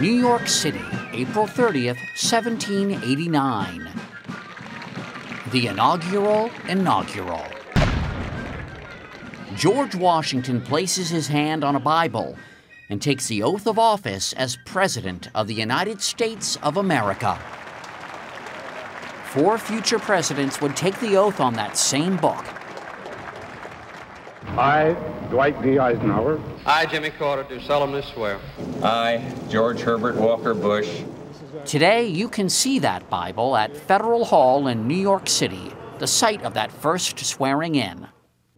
New York City, April 30th, 1789. The inaugural. George Washington places his hand on a Bible and takes the oath of office as President of the United States of America. 4 future presidents would take the oath on that same book. I, Dwight D. Eisenhower. I, Jimmy Carter, do solemnly swear. I, George Herbert Walker Bush. Today, you can see that Bible at Federal Hall in New York City, the site of that first swearing in.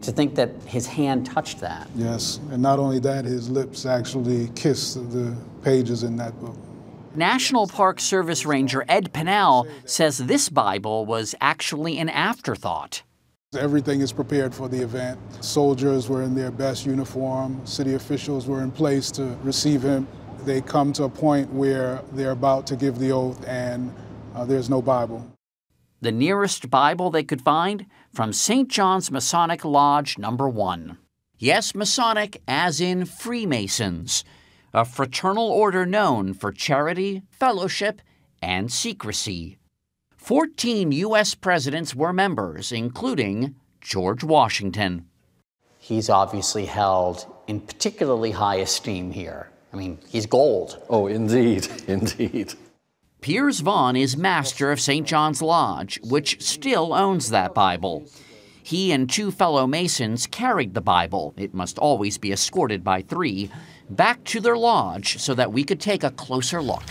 To think that his hand touched that. Yes, and not only that, his lips actually kissed the pages in that book. National Park Service Ranger Ed Pennell says this Bible was actually an afterthought. Everything is prepared for the event. Soldiers were in their best uniform. City officials were in place to receive him. They come to a point where they're about to give the oath and there's no Bible. The nearest Bible they could find from St. John's Masonic Lodge No. 1. Yes, Masonic as in Freemasons, a fraternal order known for charity, fellowship, and secrecy. 14 U.S. presidents were members, including George Washington. He's obviously held in particularly high esteem here. I mean, he's gold. Oh, indeed, indeed. Piers Vaughn is master of St. John's Lodge, which still owns that Bible. He and 2 fellow Masons carried the Bible, it must always be escorted by 3, back to their lodge so that we could take a closer look.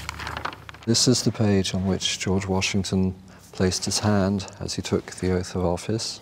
This is the page on which George Washington placed his hand as he took the oath of office.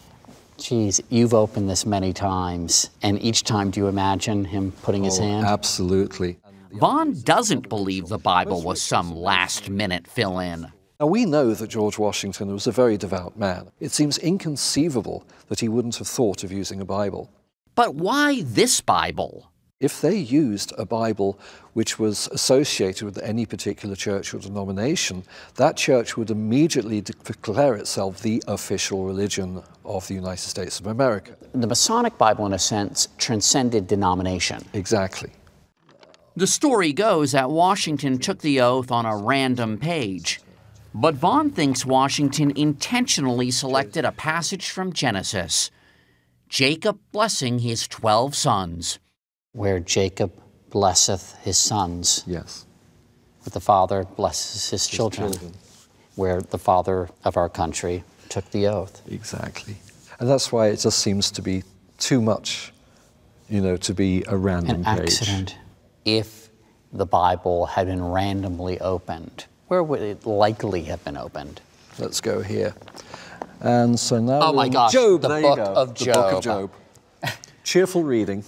Geez, you've opened this many times, and each time do you imagine him putting his hand? Absolutely. Vaughn doesn't believe the Bible was some last-minute fill-in. Now, we know that George Washington was a very devout man. It seems inconceivable that he wouldn't have thought of using a Bible. But why this Bible? If they used a Bible which was associated with any particular church or denomination, that church would immediately declare itself the official religion of the United States of America. The Masonic Bible, in a sense, transcended denomination. Exactly. The story goes that Washington took the oath on a random page. But Vaughn thinks Washington intentionally selected a passage from Genesis, Jacob blessing his 12 sons. Where Jacob blesseth his sons. Yes. Where the father blesses his children. Where the father of our country took the oath. Exactly. And that's why it just seems to be too much, to be a random page. An accident. If the Bible had been randomly opened, where would it likely have been opened? Let's go here. And so now oh my gosh, Job, the book of Job. The book of Job. Cheerful reading.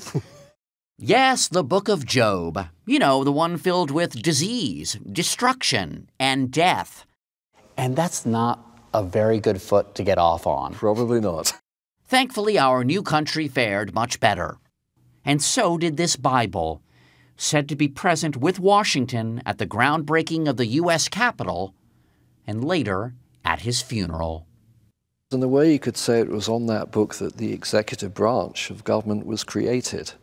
Yes, the book of Job. You know, the one filled with disease, destruction, and death. And that's not a very good foot to get off on. Probably not. Thankfully, our new country fared much better. And so did this Bible, said to be present with Washington at the groundbreaking of the U.S. Capitol, and later at his funeral. In a way, you could say it was on that book that the executive branch of government was created.